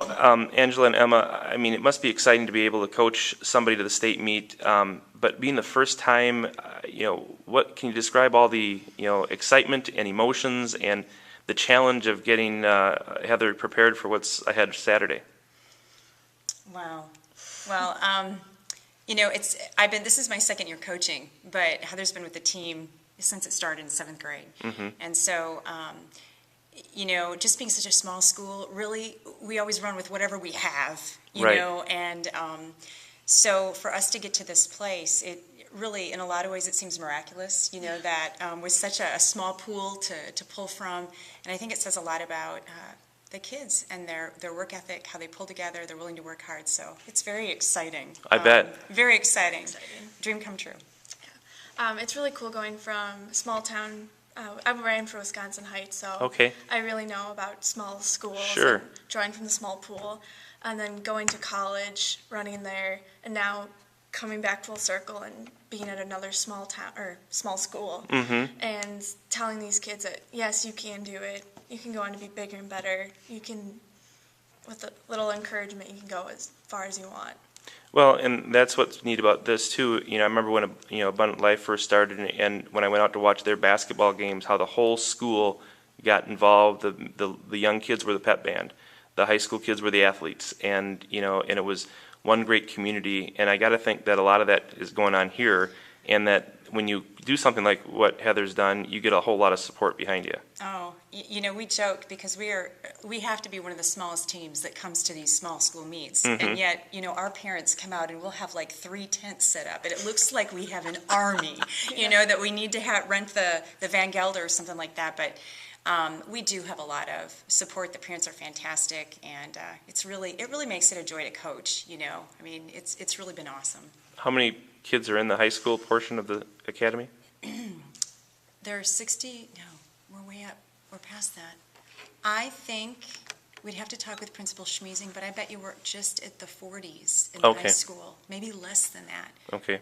Angela and Emma, I mean, it must be exciting to be able to coach somebody to the state meet, but being the first time, what can you describe all the, excitement and emotions and the challenge of getting Heather prepared for what's ahead Saturday? Wow. Well, this is my second year coaching, but Heather's been with the team since it started in 7th grade. Mm-hmm. And so, just being such a small school, really, we always run with whatever we have, you Right. know, and so for us to get to this place, it really, in a lot of ways, it seems miraculous, that with such a small pool to pull from, and I think it says a lot about the kids and their work ethic, how they pull together, they're willing to work hard, so it's very exciting. I bet. Very exciting. Dream come true. It's really cool going from small town. I ran for Wisconsin Heights, so Okay. I really know about small schools. Sure. And drawing from the small pool, and then going to college, running there, and now coming back full circle and being at another small town or small school, and telling these kids that yes, you can do it. You can go on to be bigger and better. You can, with a little encouragement, you can go as far as you want. Well, and that's what's neat about this too. I remember when Abundant Life first started, and when I went out to watch their basketball games, how the whole school got involved. The young kids were the pep band, the high school kids were the athletes, and and it was one great community. And I got to think that a lot of that is going on here, and that when you do something like what Heather's done, you get a whole lot of support behind you. Oh, we joke because we have to be one of the smallest teams that comes to these small school meets, and yet our parents come out and we'll have like 3 tents set up, and it looks like we have an army, that we need to rent the Van Gelder or something like that, but we do have a lot of support. The parents are fantastic, and it really makes it a joy to coach. I mean, it's really been awesome. How many kids are in the high school portion of the academy? There are 60. No, we're way up. We're past that. I think we'd have to talk with Principal Schmeezing, but I bet you we're just at the 40s in the high school, maybe less than that. Okay.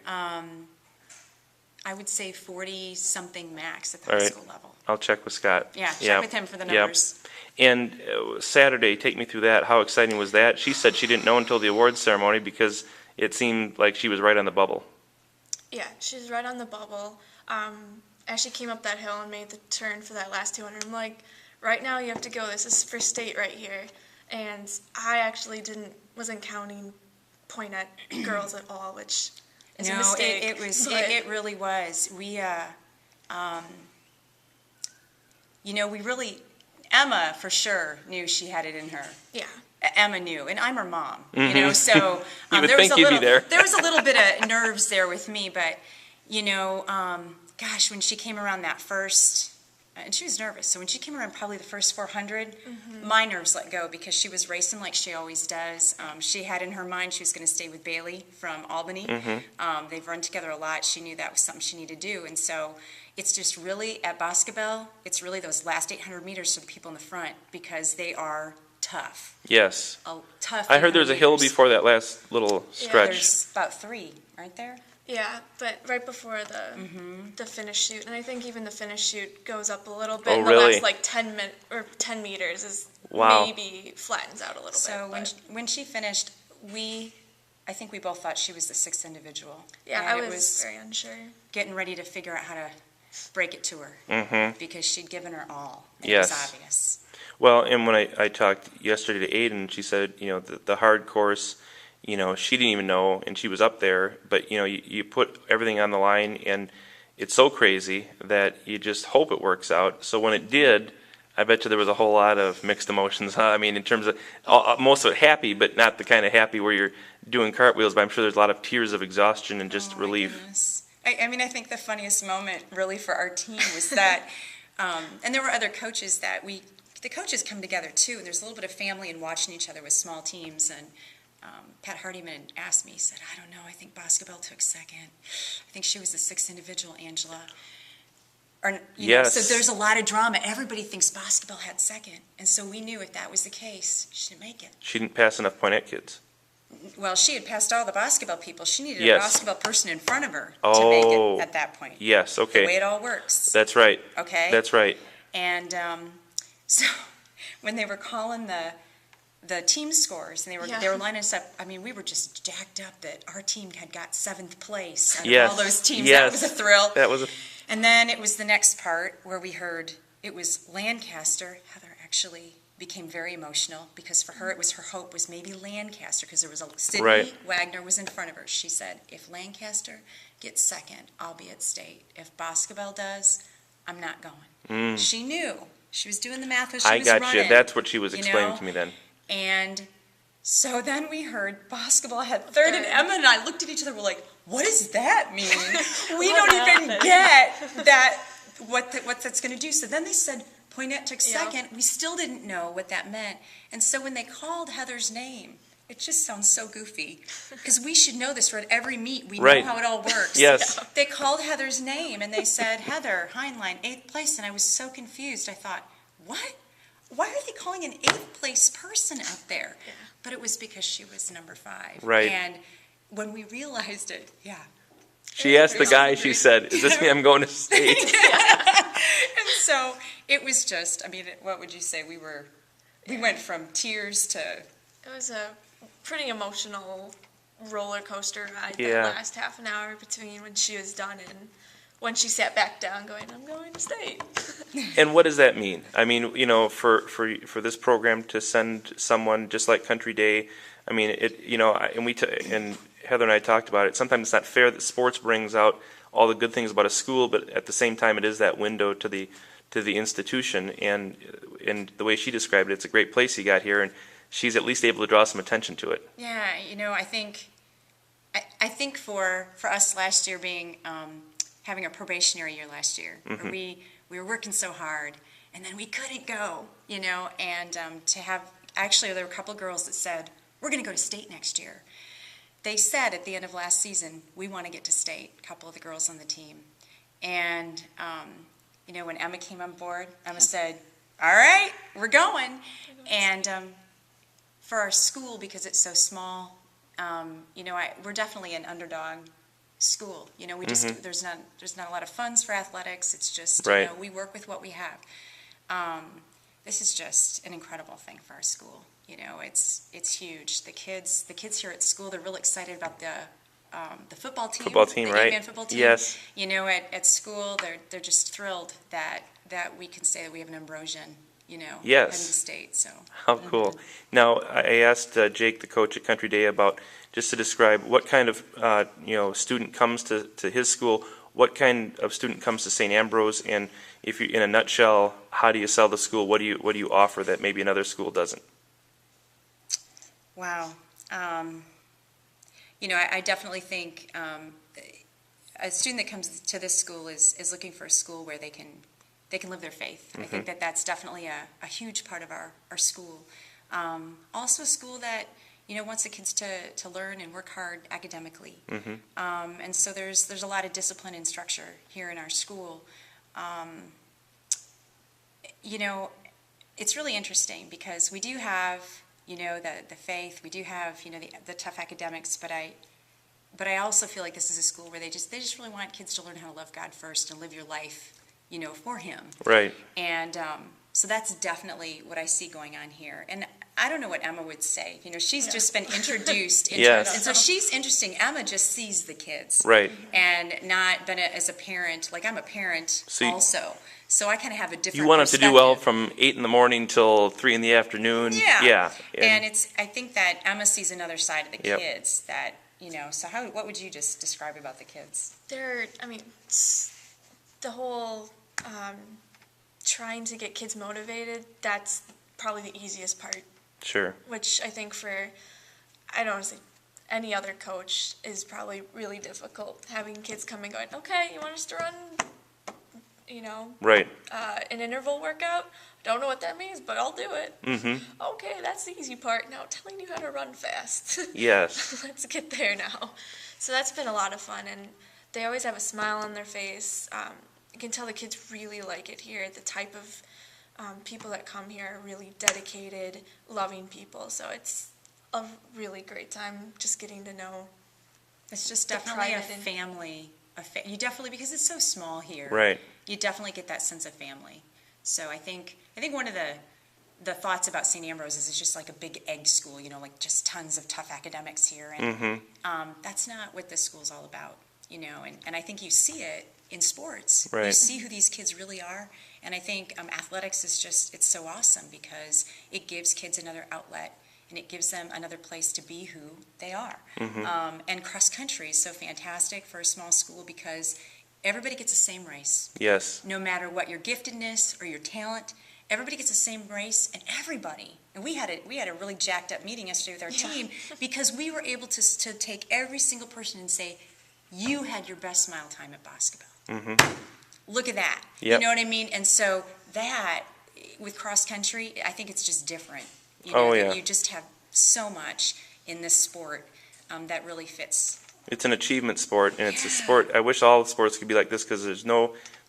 I would say 40-something max at the All high right. school level. I'll check with Scott. Yeah, check with him for the numbers. And Saturday, take me through that. How exciting was that? She said she didn't know until the awards ceremony because it seemed like she was right on the bubble. Yeah, she's right on the bubble. As she came up that hill and made the turn for that last 200, I'm like, right now you have to go. This is for state right here. And I actually wasn't counting point at girls at all, which is a mistake. It really was. We Emma for sure knew she had it in her. Yeah. Emma knew, and I'm her mom, You so would think you'd be there. There was a little bit of nerves there with me, but gosh, when she came around that first, and she was nervous, so when she came around probably the first 400, my nerves let go because she was racing like she always does. She had in her mind she was going to stay with Bailey from Albany. They've run together a lot. She knew that was something she needed to do, and so it's just really, at basketball, it's really those last 800 meters for the people in the front because they are tough. Yes. Tough. I heard there's a hill meters. before that last little stretch. There's about 3, aren't there? Yeah, but right before the finish shoot, and I think even the finish shoot goes up a little bit. Oh, in really? The last 10 meters is Wow. maybe flattens out a little bit. So when she finished, I think we both thought she was the 6th individual. Yeah, and I was very unsure. Getting ready to figure out how to break it to her because she'd given her all. It Yes. was obvious. Well, and when I talked yesterday to Aiden, she said, the hard course, she didn't even know, and she was up there, but, you put everything on the line, and it's so crazy that you just hope it works out. So when it did, I bet you there was a whole lot of mixed emotions. I mean, in terms of most of it happy, but not the kind of happy where you're doing cartwheels, but I'm sure there's a lot of tears of exhaustion and just relief. Goodness. I mean, I think the funniest moment really for our team was that, and there were other coaches the coaches come together too, and there's a little bit of family and watching each other with small teams, and Pat Hardiman asked me, he said, I don't know, I think basketball took second. I think she was the 6th individual, Angela. Yes. So there's a lot of drama. Everybody thinks basketball had second, and so we knew if that was the case, she didn't make it. She didn't pass enough Poinette kids. Well, she had passed all the basketball people. She needed Yes. a basketball person in front of her to make it at that point. Yes, The way okay. it all works. That's right. Okay? That's right. And so when they were calling the team scores, and they were lining us up. I mean, we were just jacked up that our team had got 7th place out of all those teams. Yes. That was a thrill. That was And then it was the next part where we heard it was Lancaster. Heather actually became very emotional because for her, it was her hope was maybe Lancaster because there was a Sydney Right. Wagner was in front of her. She said, if Lancaster gets second, I'll be at state. If Boscobel does, I'm not going. She knew. She was doing the math as she I was got running. you. That's what she was you explaining know? to me then. And so then we heard Boscobel had third, and Emma and I looked at each other. We're like, "What does that mean? We don't even get that. What that's going to do?" So then they said Poinette took second. We still didn't know what that meant. And so when they called Heather's name, it just sounds so goofy because we should know this. We're at every meet. We know how it all works. Yes. They called Heather's name and they said Heather Hineline 8th place, and I was so confused. I thought, what? Why are they calling an 8th place person up there? Yeah. But it was because she was number 5. Right. And when we realized it, She asked the guy, she said, "Is this me? I'm going to state." And so it was just, I mean, what would you say? We went from tears to. It was a pretty emotional roller coaster ride Yeah. that last half an hour between when she was done and when she sat back down going, I'm going to state. And what does that mean? I mean, you know, for this program to send someone just like Country Day, I mean, it, you know, and Heather and I talked about it. Sometimes it's not fair that sports brings out all the good things about a school, but at the same time, it is that window to the institution. And the way she described it, it's a great place you got here, and she's at least able to draw some attention to it. Yeah, you know, I think for us last year being having a probationary year last year, where we were working so hard, and then we couldn't go, you know, and to have, actually there were a couple of girls that said, we're going to go to state next year. They said at the end of last season, we want to get to state, a couple of the girls on the team. And, you know, when Emma came on board, Emma said, all right, we're going. And for our school, because it's so small, you know, we're definitely an underdog school. You know, we just there's not a lot of funds for athletics. It's just you know, we work with what we have. This is just an incredible thing for our school. You know, it's huge. The kids here at school, they're real excited about the football team. Football team, the right? 8-man football team. Yes. You know, at school, they're just thrilled that we can say that we have an Ambrosian, you know, Yes. heading to state. So How cool. Now, I asked Jake, the coach at Country Day, about just to describe what kind of you know, student comes to his school, what kind of student comes to St. Ambrose, and if you, in a nutshell, how do you sell the school? What do you offer that maybe another school doesn't? wow. You know, I definitely think a student that comes to this school is looking for a school where they can live their faith. I think that's definitely a huge part of our school. Also a school that, you know, wants the kids to learn and work hard academically. And so there's a lot of discipline and structure here in our school. You know, it's really interesting because we do have, you know, the faith, we do have, you know, the tough academics, but I also feel like this is a school where they just really want kids to learn how to love God first and live your life, you know, for Him. Right. And so that's definitely what I see going on here. And I don't know what Emma would say. You know, she's just been introduced into Yes. it. And so she's interesting. Emma just sees the kids. Right. And not been as a parent. Like, I'm a parent also. So I kind of have a different You want them to do well perspective. from 8 in the morning till 3 in the afternoon. Yeah. Yeah. And I think that Emma sees another side of the Yep. kids that, you know, so what would you just describe about the kids? The whole trying to get kids motivated, that's probably the easiest part, Sure. which I think for, I don't want to say any other coach is probably really difficult, having kids come and going, okay, you want us to run, you know, Right. an interval workout? Don't know what that means, but I'll do it. Okay, that's the easy part. Now telling you how to run fast. Yes. Let's get there now. So that's been a lot of fun, and they always have a smile on their face. You can tell the kids really like it here. The type of people that come here are really dedicated, loving people. So it's a really great time just getting to know. It's just definitely a family. You definitely, because it's so small here. Right. You definitely get that sense of family. So I think one of the thoughts about St. Ambrose is it's just like a big egg school, you know, like just tons of tough academics here. And that's not what this school's all about, you know. And I think you see it in sports. Right. You see who these kids really are. And I think athletics is just, it's so awesome because it gives kids another outlet and it gives them another place to be who they are. And cross country is so fantastic for a small school because everybody gets the same race. Yes. No matter what your giftedness or your talent, everybody gets the same race, and everybody. And we had a really jacked up meeting yesterday with our team because we were able to take every single person and say, you had your best smile time at basketball. Look at that. Yep. You know what I mean? And so that, with cross country, I think it's just different. You know, that you just have so much in this sport that really fits. It's an achievement sport, and it's a sport. I wish all sports could be like this because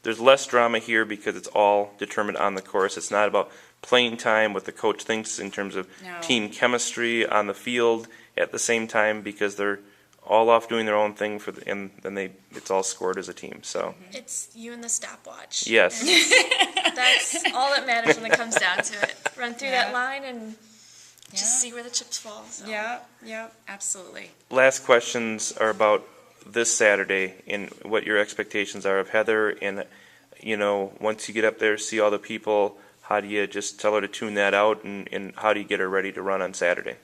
there's less drama here because it's all determined on the course. It's not about playing time, what the coach thinks in terms of team chemistry on the field at the same time because they're all off doing their own thing and then it's all scored as a team. So It's you and the stopwatch. yes. And that's all that matters when it comes down to it. Run through that line and just see where the chips fall. So. Yeah, absolutely. Last questions are about this Saturday and what your expectations are of Heather. And, you know, once you get up there, see all the people, how do you just tell her to tune that out and how do you get her ready to run on Saturday?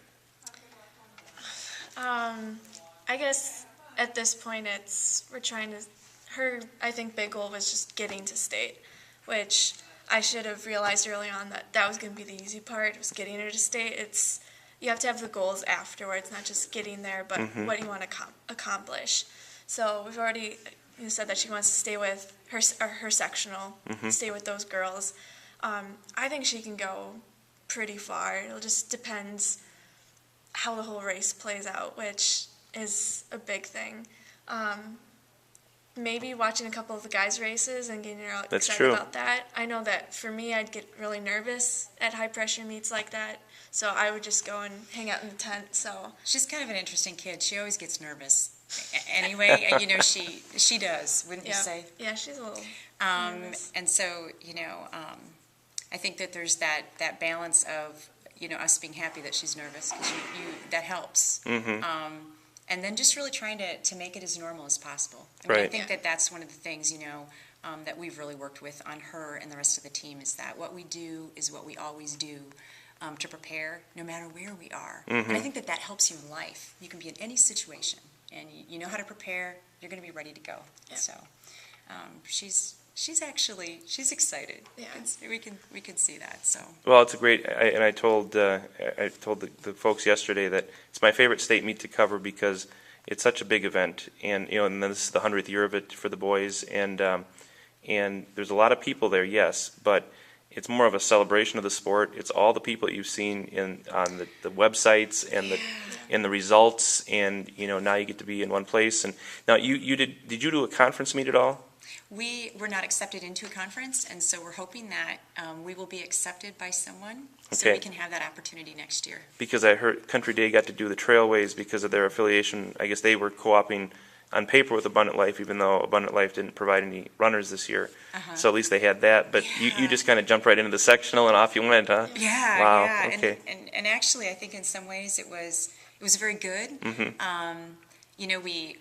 I guess at this point I think big goal was just getting to state, which I should have realized early on that was going to be the easy part, was getting her to state. You have to have the goals afterwards, not just getting there, but what do you want to accomplish. So we've already said that she wants to stay with her sectional, stay with those girls. I think she can go pretty far. It'll just depends how the whole race plays out, which is a big thing. Maybe watching a couple of the guys' races and getting her excited about that. I know that for me, I'd get really nervous at high-pressure meets like that, so I would just go and hang out in the tent. So she's kind of an interesting kid. She always gets nervous. Anyway, you know, she does, wouldn't you say? Yeah, she's a little nervous. And so, you know, I think that there's that balance of, you know, us being happy that she's nervous because that helps. And then just really trying to make it as normal as possible. I mean, I think that's one of the things, you know, that we've really worked with on her and the rest of the team is that what we do is what we always do to prepare no matter where we are. And I think that helps you in life. You can be in any situation and you know how to prepare, you're going to be ready to go. Yeah. So she's excited. Yeah. We can see that. So. Well, it's a great. I told the folks yesterday that it's my favorite state meet to cover because it's such a big event, and you know, and this is the 100th year of it for the boys, and there's a lot of people there, yes, but it's more of a celebration of the sport. It's all the people that you've seen on the websites and the results, and you know, now you get to be in one place. And now did you do a conference meet at all? We were not accepted into a conference, and so we're hoping that we will be accepted by someone so we can have that opportunity next year. Because I heard Country Day got to do the Trailways because of their affiliation. I guess they were co-oping on paper with Abundant Life, even though Abundant Life didn't provide any runners this year. So at least they had that. But you just kind of jumped right into the sectional and off you went, huh? Yeah. Wow. Yeah. Okay. And actually, I think in some ways it was very good. You know, we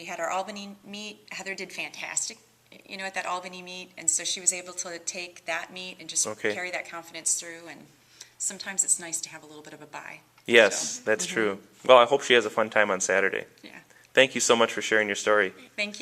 had our Albany meet. Heather did fantastic, you know, at that Albany meet. And so she was able to take that meet and just carry that confidence through. And sometimes it's nice to have a little bit of a bye. Yes, that's true. Well, I hope she has a fun time on Saturday. Yeah. Thank you so much for sharing your story. Thank you.